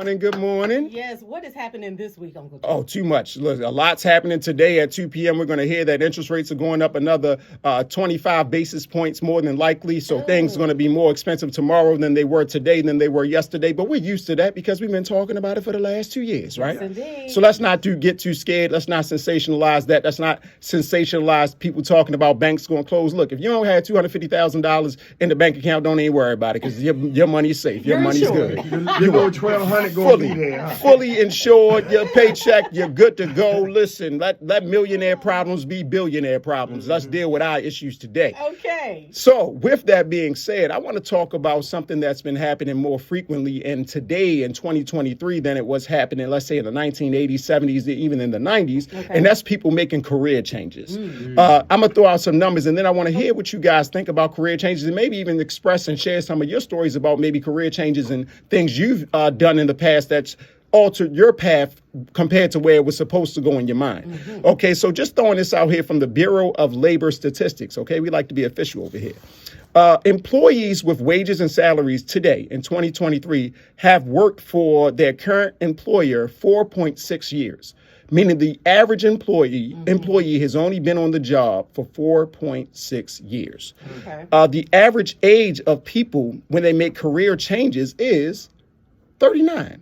Morning, good morning. Yes, what is happening this week, Uncle Joe? Oh, too much. Look, a lot's happening today at 2 p.m. We're going to hear that interest rates are going up another 25 basis points more than likely. So things are going to be more expensive tomorrow than they were today, than they were yesterday. But we're used to that because we've been talking about it for the last 2 years, right? Yes, indeed. So let's not get too scared. Let's not sensationalize that. Let's not sensationalize people talking about banks going to close. Look, if you don't have $250,000 in the bank account, don't even worry about it because your money is safe. Your money's good. You go 1,200 going to be there. Fully insured, your paycheck, you're good to go. Listen, let millionaire problems be billionaire problems. Let's deal with our issues today. Okay. So with that being said, I want to talk about something that's been happening more frequently in today in 2023 than it was happening, let's say, in the 1980s, 70s, even in the 90s. Okay. And that's people making career changes. I'm going to throw out some numbers, and then I want to hear what you guys think about career changes and maybe even express and share some of your stories about maybe career changes and things you've done in the past that's altered your path compared to where it was supposed to go in your mind. Okay, so just throwing this out here from the Bureau of Labor Statistics. Okay, we like to be official over here. Employees with wages and salaries today in 2023 have worked for their current employer 4.6 years, meaning the average employee has only been on the job for 4.6 years. Okay. The average age of people when they make career changes is 39,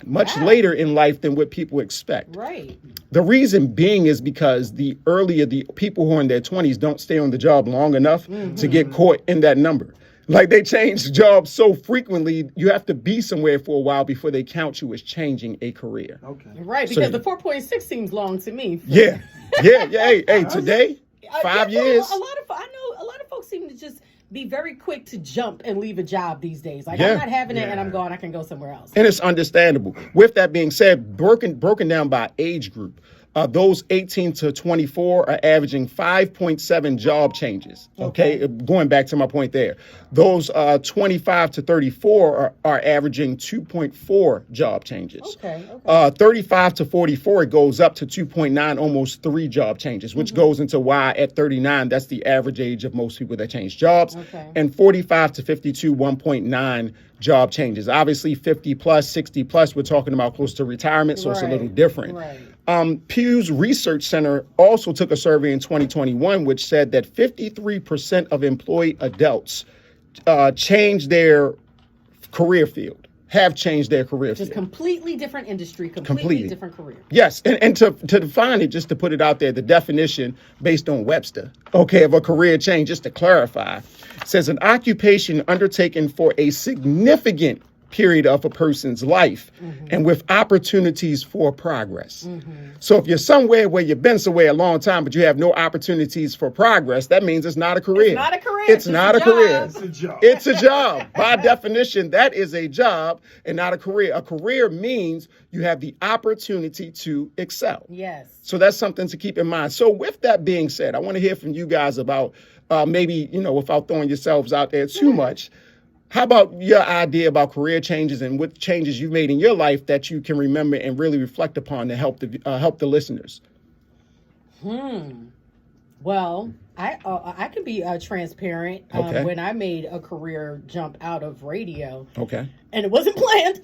much later in life than what people expect. Right. The reason being is because the people who are in their 20s don't stay on the job long enough to get caught in that number. Like they change jobs so frequently, you have to be somewhere for a while before they count you as changing a career. Okay. Right, because the 4.6 seems long to me. Yeah. Hey, today, 5 years. I know a lot of folks seem to just be very quick to jump and leave a job these days. Like, I'm not having it and I'm gone. I can go somewhere else. And it's understandable. With that being said, broken down by age group, those 18 to 24 are averaging 5.7 job changes. Okay, going back to my point there. Those 25 to 34 are averaging 2.4 job changes. 35 to 44, it goes up to 2.9, almost 3 job changes, which goes into why at 39, that's the average age of most people that change jobs. And 45 to 52, 1.9 job changes. Obviously, 50 plus, 60 plus, we're talking about close to retirement, so it's a little different. Pew's Research Center also took a survey in 2021, which said that 53% of employed adults changed their career field, have changed their career field. Just completely different industry, completely different career. Yes, and to define it, just to put it out there, the definition based on Webster, of a career change, just to clarify, says an occupation undertaken for a significant period of a person's life and with opportunities for progress. So if you're somewhere where you've been somewhere a long time, but you have no opportunities for progress, that means it's not a career. It's not a career. It's not a career. It's a job. It's a job. By definition, that is a job and not a career. A career means you have the opportunity to excel. Yes. So that's something to keep in mind. So with that being said, I want to hear from you guys about maybe, without throwing yourselves out there too much, how about your idea about career changes and what changes you've made in your life that you can remember and really reflect upon to help the listeners? Well, I can be transparent. When I made a career jump out of radio. And it wasn't planned.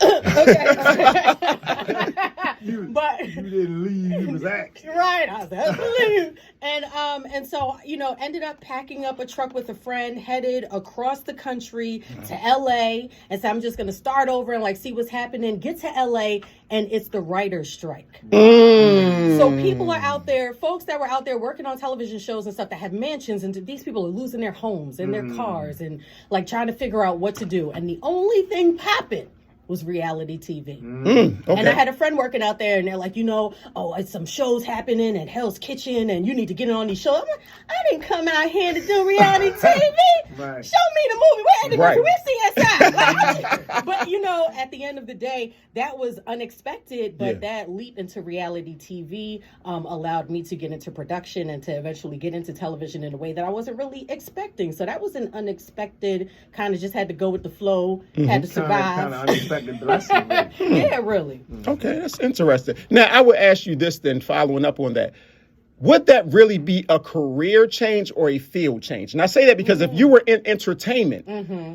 But you didn't leave. You was asked. Right. I was asked to leave. And so, ended up packing up a truck with a friend, headed across the country to LA, and said, I'm just going to start over and see what's happening. Get to LA, and it's the writer's strike. So people are out there, folks that were out there working on television shows and stuff that have mansions, and these people are losing their homes and their cars and trying to figure out what to do. And the only thing happened was reality TV. And I had a friend working out there, and they're like, it's some shows happening at Hell's Kitchen, and you need to get on these shows. I'm like, I didn't come out here to do reality TV. Right. Show me the movie. We're Eddie Murphy. We're CSI. But, at the end of the day, that was unexpected, but that leap into reality TV allowed me to get into production and to eventually get into television in a way that I wasn't really expecting. So that was an unexpected, kind of just had to go with the flow, had to survive. Kind of unexpected blessing. Yeah, really. Okay, that's interesting. Now, I would ask you this then, following up on that. would that really be a career change or a field change? And I say that because if you were in entertainment,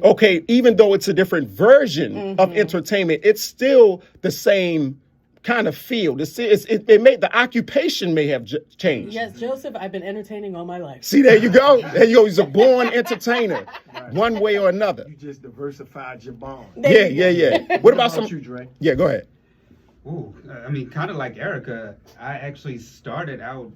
okay, even though it's a different version of entertainment, it's still the same kind of field. The occupation may have changed. Yes, Joseph, I've been entertaining all my life. See, there you go. There you go. He's a born entertainer, one way or another. You just diversified your bond. Yeah. What about you, Dre? Yeah, go ahead. Ooh, I mean, kind of like Erika, I actually started out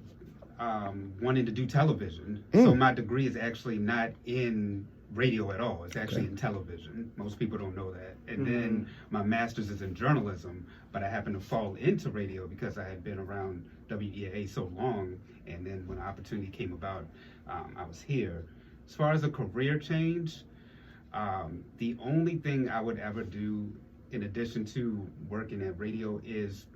wanting to do television. So my degree is actually not in radio at all. It's actually in television. Most people don't know that. And then my master's is in journalism, but I happened to fall into radio because I had been around WEAA so long. And then when the opportunity came about, I was here. As far as a career change, the only thing I would ever do in addition to working at radio is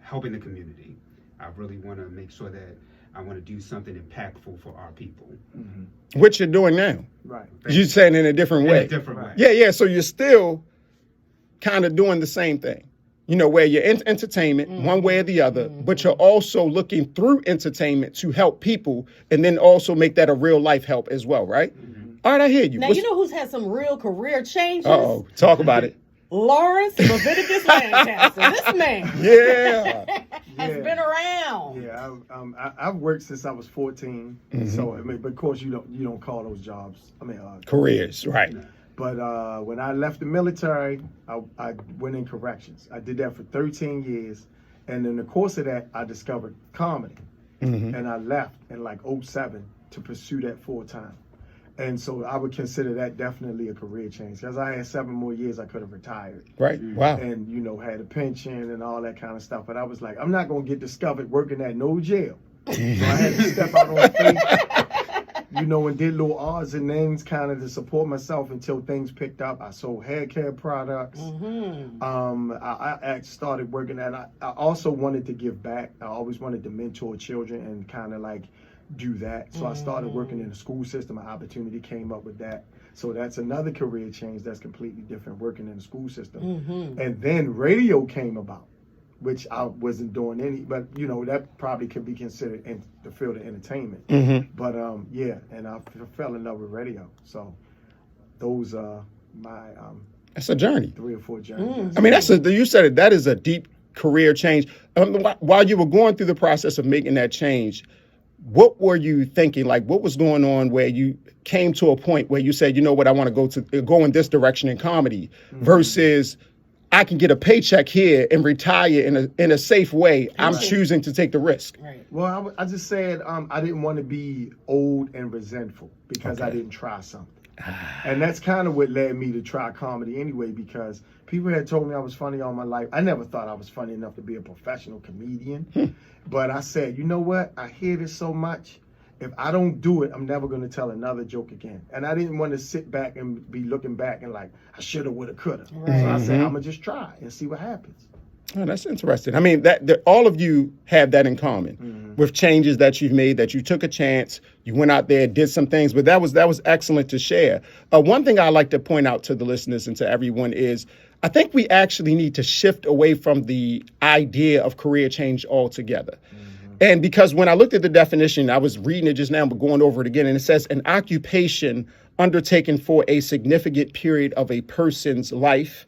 helping the community. I really want to make sure that I want to do something impactful for our people. Which you're doing now. Right. You're saying in a different way. In a different way. Yeah. So you're still kind of doing the same thing. You know, where you're in entertainment, one way or the other, but you're also looking through entertainment to help people and then also make that a real life help as well, right? All right, I hear you. Now, you know who's had some real career changes? Uh-oh, talk about it. Lawrence Leviticus Lancaster. This man has been around. Yeah, I've worked since I was 14. So I mean, but of course you don't call those jobs. I mean, careers, right? But when I left the military, I went in corrections. I did that for 13 years, and in the course of that, I discovered comedy, and I left in like 2007 to pursue that full time. And so I would consider that definitely a career change because I had 7 more years I could have retired. Right. Wow. And, had a pension and all that kind of stuff. But I was like, I'm not going to get discovered working at no jail. So I had to step out on faith, and did little odds and ends kind of to support myself until things picked up. I sold hair care products. I started working at, I also wanted to give back. I always wanted to mentor children and kind of like do that. So I started working in the school system. An opportunity came up with that. So that's another career change that's completely different, working in the school system. And then radio came about, which I wasn't doing any, but that probably could be considered in the field of entertainment. But and I fell in love with radio. So those are my that's a journey. 3 or 4 journeys. I mean, you said it. That is a deep career change. While you were going through the process of making that change, what were you thinking? Like, what was going on where you came to a point where you said, you know what, I want to go in this direction in comedy versus I can get a paycheck here and retire in a safe way. I'm choosing to take the risk. Right. Well, I just said I didn't want to be old and resentful because I didn't try something. And that's kind of what led me to try comedy anyway, because people had told me I was funny all my life. I never thought I was funny enough to be a professional comedian. But I said, you know what? I hear this so much. If I don't do it, I'm never going to tell another joke again. And I didn't want to sit back and be looking back and like, I shoulda, woulda, coulda. Right. So I said, I'm going to just try and see what happens. Oh, that's interesting. I mean, that all of you have that in common with changes that you've made, that you took a chance, you went out there, did some things, but that was excellent to share. One thing I like to point out to the listeners and to everyone is I think we actually need to shift away from the idea of career change altogether. And because when I looked at the definition, I was reading it just now, but going over it again, and it says an occupation undertaken for a significant period of a person's life.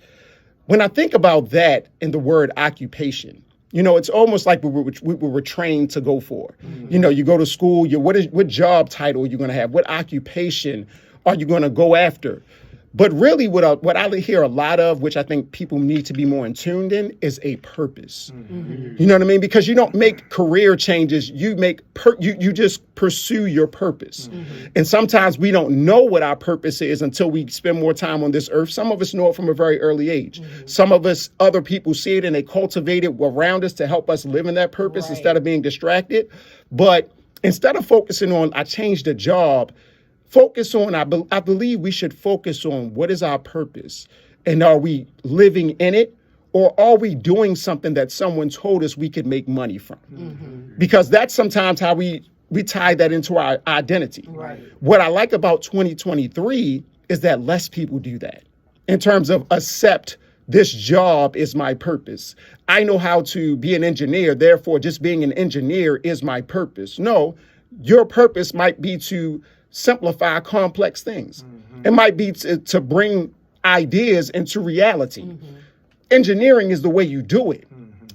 When I think about that in the word occupation, it's almost like we were trained to go for. You go to school, what job title are you going to have? What occupation are you going to go after? But really what I hear a lot of, which I think people need to be more in tuned in, is a purpose. You know what I mean? Because you don't make career changes, you just pursue your purpose. And sometimes we don't know what our purpose is until we spend more time on this earth. Some of us know it from a very early age. Some of us, other people see it and they cultivate it around us to help us live in that purpose instead of being distracted. But instead of focusing on, I changed a job, I believe we should focus on what is our purpose, and are we living in it, or are we doing something that someone told us we could make money from? Because that's sometimes how we tie that into our identity. Right. What I like about 2023 is that less people do that in terms of accept this job is my purpose. I know how to be an engineer, therefore just being an engineer is my purpose. No, your purpose might be to simplify complex things. It might be to bring ideas into reality. Engineering is the way you do it,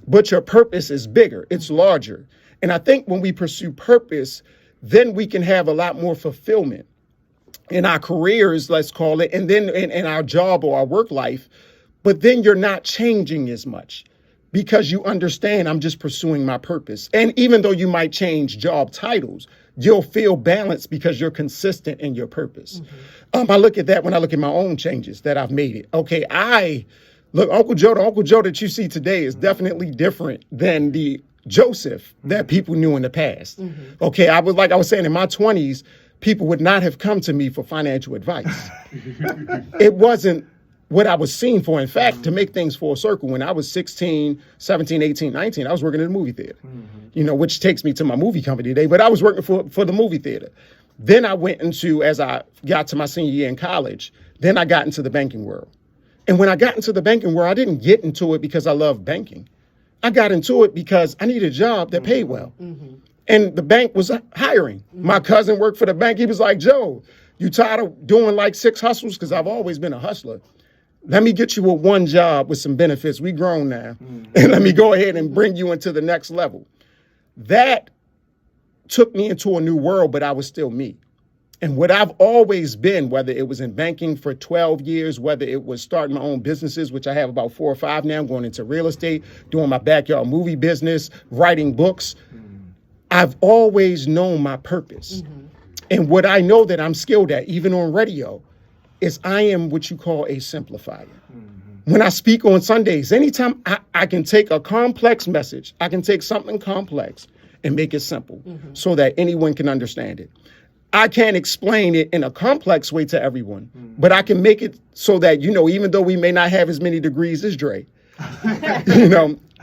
but your purpose is bigger, it's larger. And I think when we pursue purpose, then we can have a lot more fulfillment in our careers, let's call it, and then in our job or our work life. But then you're not changing as much because you understand I'm just pursuing my purpose. And even though you might change job titles, you'll feel balanced because you're consistent in your purpose. I look at that when I look at my own changes that I've made it. Okay, look, Uncle Joe that you see today is definitely different than the Joseph that people knew in the past. Okay, I was saying, in my 20s, people would not have come to me for financial advice. It wasn't what I was seen for. In fact, to make things full circle, when I was 16, 17, 18, 19, I was working in a movie theater, which takes me to my movie company today, but I was working for the movie theater. Then I went into, as I got to my senior year in college, then I got into the banking world. And when I got into the banking world, I didn't get into it because I loved banking. I got into it because I needed a job that paid well. And the bank was hiring. My cousin worked for the bank. He was like, Joe, you tired of doing like 6 hustles? Because I've always been a hustler. Let me get you with one job with some benefits. We grown now. And let me go ahead and bring you into the next level. That took me into a new world, but I was still me. And what I've always been, whether it was in banking for 12 years, whether it was starting my own businesses, which I have about 4 or 5 now, going into real estate, doing my backyard movie business, writing books, I've always known my purpose. And what I know that I'm skilled at, even on radio, is I am what you call a simplifier. When I speak on Sundays, anytime I can take a complex message, I can take something complex and make it simple so that anyone can understand it. I can't explain it in a complex way to everyone, but I can make it so that, even though we may not have as many degrees as Dre,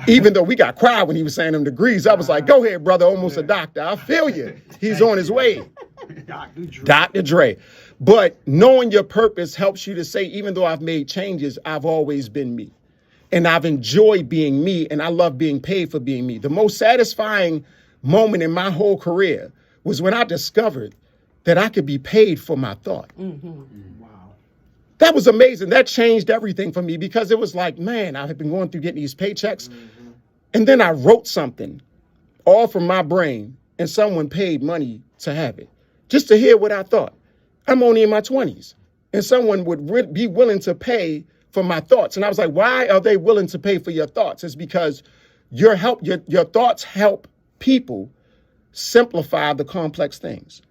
even though we got quiet when he was saying them degrees, I was like, go ahead, brother, almost a doctor. I feel you. He's on his way. Dr. Dre. But knowing your purpose helps you to say, even though I've made changes, I've always been me. And I've enjoyed being me, and I love being paid for being me. The most satisfying moment in my whole career was when I discovered that I could be paid for my thought. Wow. That was amazing. That changed everything for me because it was like, man, I had been going through getting these paychecks. And then I wrote something all from my brain and someone paid money to have it just to hear what I thought. I'm only in my 20s and someone would be willing to pay for my thoughts. And I was like, why are they willing to pay for your thoughts? It's because your thoughts help people simplify the complex things.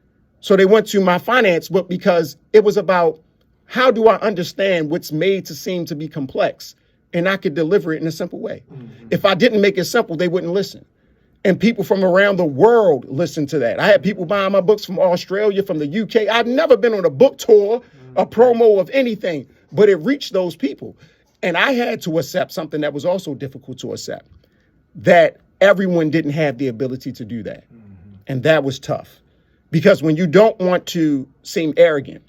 So they went to my finance book because it was about how do I understand what's made to seem to be complex, and I could deliver it in a simple way. If I didn't make it simple, they wouldn't listen. And people from around the world listened to that. I had people buying my books from Australia, from the UK. I've never been on a book tour, a promo of anything, but it reached those people. And I had to accept something that was also difficult to accept, that everyone didn't have the ability to do that. And that was tough. Because when you don't want to seem arrogant,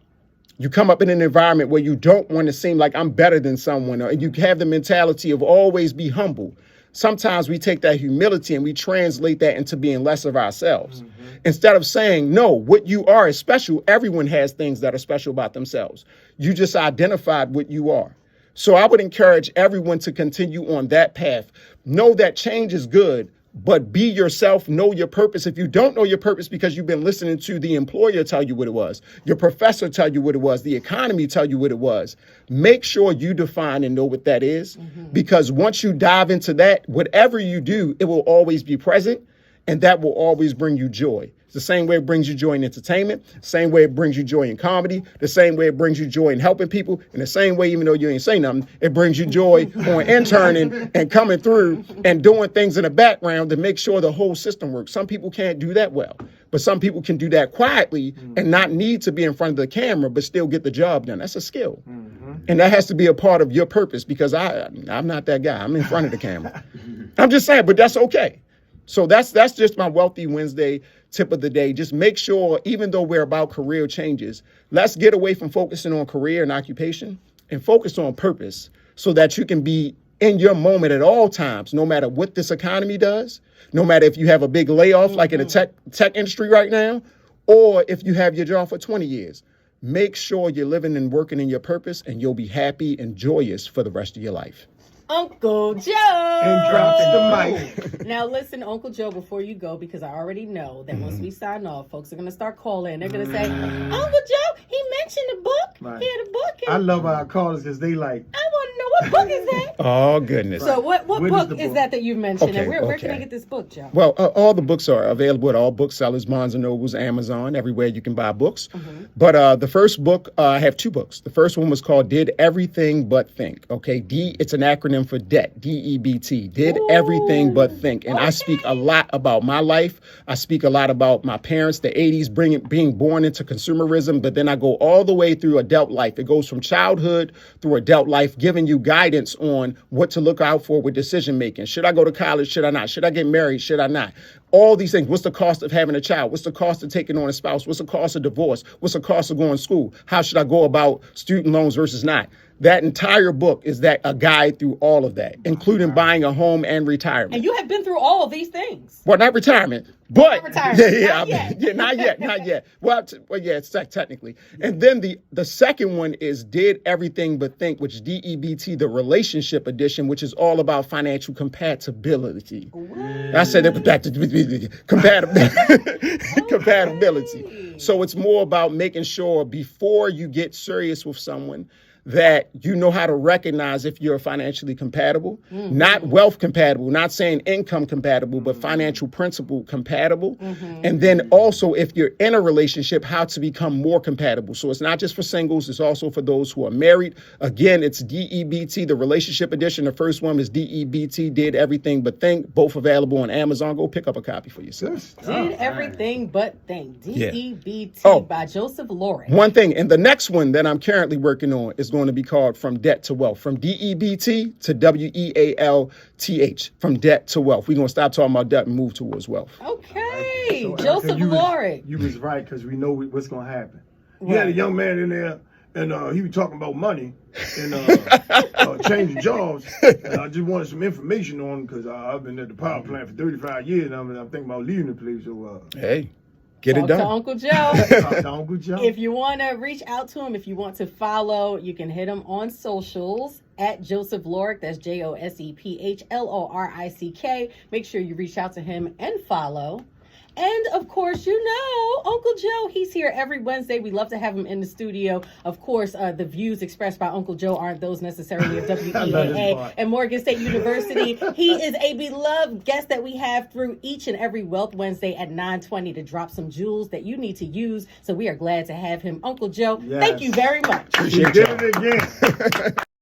you come up in an environment where you don't want to seem like I'm better than someone, or you have the mentality of always be humble. Sometimes we take that humility and we translate that into being less of ourselves. Instead of saying, no, what you are is special. Everyone has things that are special about themselves. You just identified what you are. So I would encourage everyone to continue on that path. Know that change is good, but be yourself, know your purpose. If you don't know your purpose because you've been listening to the employer tell you what it was, your professor tell you what it was, the economy tell you what it was, make sure you define and know what that is. Because once you dive into that, whatever you do, it will always be present, and that will always bring you joy. It's the same way it brings you joy in entertainment, same way it brings you joy in comedy, the same way it brings you joy in helping people, and the same way, even though you ain't say nothing, it brings you joy on interning and coming through and doing things in the background to make sure the whole system works. Some people can't do that well, but some people can do that quietly and not need to be in front of the camera, but still get the job done. That's a skill. And that has to be a part of your purpose, because I'm not that guy. I'm in front of the camera. I'm just saying, but that's okay. So that's just my Wealthy Wednesday tip of the day. Just make sure, even though we're about career changes, let's get away from focusing on career and occupation and focus on purpose, so that you can be in your moment at all times, no matter what this economy does, no matter if you have a big layoff like in the tech industry right now, or if you have your job for 20 years. Make sure you're living and working in your purpose, and you'll be happy and joyous for the rest of your life. Uncle Joe. And drops the mic. Now listen, Uncle Joe, before you go, because I already know that once we sign off, folks are going to start calling. They're going to say, Uncle Joe, he mentioned a book. Right. He had a book. I love our callers because they like, I want to know what book is that. Oh, goodness. So what book is that you mentioned? Okay, And where can I okay. get this book, Joe? Well, all the books are available at all booksellers, Barnes & Nobles, Amazon, everywhere you can buy books. But the first book, I have two books. The first one was called Did Everything But Think. Okay, D, it's an acronym for DEBT, D-E-B-T. Did Everything But Think. And I speak a lot about my life. I speak a lot about my parents, the 80s, being born into consumerism. But then I go all the way through adult life. It goes from childhood through adult life, giving you guidance on what to look out for with decision making. Should I go to college? Should I not? Should I get married? Should I not? All these things. What's the cost of having a child? What's the cost of taking on a spouse? What's the cost of divorce? What's the cost of going to school? How should I go about student loans versus not? That entire book is a guide through all of that, including buying a home and retirement. And you have been through all of these things. Well, not retirement, but Not retirement. not yet. Well, yeah, it's technically. And then the second one is Did Everything But Think, which DEBT, the relationship edition, which is all about financial compatibility. I said compatibility. So it's more about making sure before you get serious with someone that you know how to recognize if you're financially compatible, not wealth compatible, not saying income compatible, but financial principle compatible. And then also if you're in a relationship, how to become more compatible. So it's not just for singles, it's also for those who are married. Again, it's DEBT, the relationship edition. The first one is DEBT, Did Everything But Think, both available on Amazon. Go pick up a copy for yourself. Did Everything But Think. DEBT by Joseph Lorick. One thing, and the next one that I'm currently working on is going to be called From Debt to Wealth, from DEBT to WEALTH, from debt to wealth. We're going to stop talking about debt and move towards wealth. Okay, So, Joseph Erica, Lorick. You was right because we know what's going to happen. You had a young man in there, and he was talking about money and changing jobs. And I just wanted some information on him because I've been at the power plant for 35 years, and I'm thinking about leaving the place. So, Hey, get it Talk done. to Uncle Joe. talk to Uncle Joe. If you want to reach out to him, if you want to follow, you can hit him on socials at Joseph Lorick. That's JOSEPHLORICK. Make sure you reach out to him and follow. And of course, you know, Uncle Joe, he's here every Wednesday. We love to have him in the studio. Of course, the views expressed by Uncle Joe aren't those necessarily of WEAA and Morgan State University. He is a beloved guest that we have through each and every Wealth Wednesday at 9:20 to drop some jewels that you need to use. So we are glad to have him. Uncle Joe, thank you very much. He did it again.